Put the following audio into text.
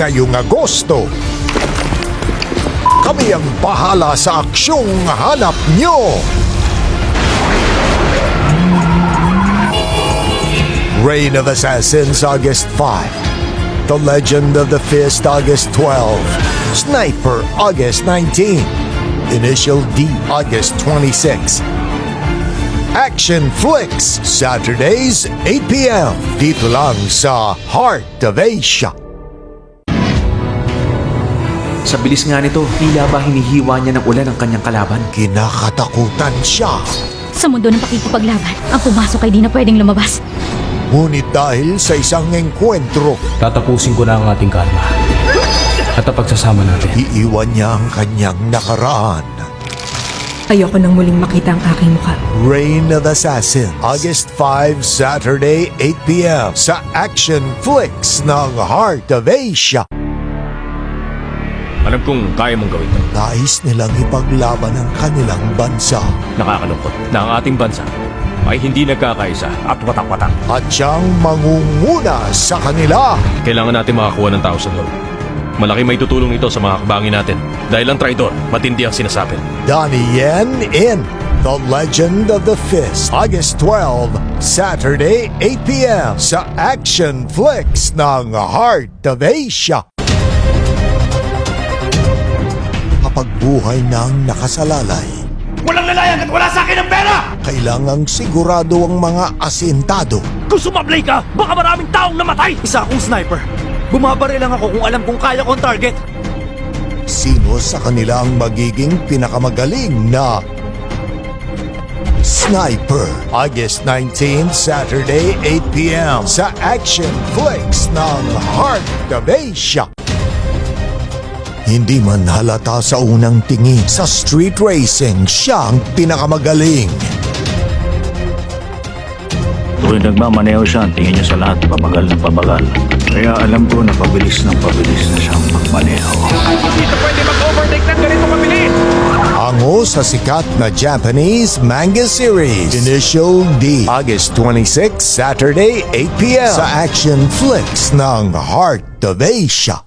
ngayong Agosto. Kami ang bahala sa aksyong hanap nyo. Reign of Assassins, August 5. The Legend of the Fist, August 12. Sniper, August 19. Initial D, August 26. Action Flicks, Saturdays, 8 p.m. Dito lang sa Heart of Asia. Sa bilis nga nito, tila ba hinihiwa niya ng ulan ang kanyang kalaban? Kinakatakutan siya. Sa mundo ng pakikipaglaban, ang pumasok ay di na pwedeng lumabas. Ngunit dahil sa isang engkwentro, Tatapusin ko na ang ating karma. At ang pagsasama natin. iiwan niya ang kanyang nakaraan. Ayoko nang muling makita ang aking mukha. Reign of Assassins, August 5, Saturday, 8 p.m. sa Action Flicks ng Heart of Asia. Alam kong kaya mong gawin ito. Nais nilang ipaglaban ang kanilang bansa Nakakalungkot na ang ating bansa ay hindi nagkakaisa at watak-watak. at siyang mangunguna sa kanila. Kailangan natin makakuha ng tao sa loob. Malaki may tutulong nito sa mga kabangin natin. Dahil ang traidor, matindi ang sinasabi. Donnie Yen in The Legend of the Fist, August 12, Saturday, 8 p.m. sa Action Flicks ng Heart of Asia. Kapag buhay ng nakasalalay, Walang lalayan at wala sa akin ang pera! kailangang sigurado ang mga asintado. Kung sumablay ka, baka maraming taong namatay! Isa akong sniper. Bumabaril lang ako kung alam kong kaya kong target. Sino sa kanila ang magiging pinakamagaling na sniper? August 19, Saturday, 8 p.m. sa Action Flicks ng Heart of Asia. Hindi man halata sa unang tingin, sa street racing siya ang pinakamagaling. Tuwing nagmamaneho siya, ang tingin niya sa lahat, pabagal na pabagal. Kaya alam ko na pabilis na siyang magmaneho. Dito pwede mag-overtake ng ganito kabilis! Hango sa sikat na Japanese manga series, Initial D, August 26, Saturday, 8 p.m. sa Action Flicks ng Heart of Asia.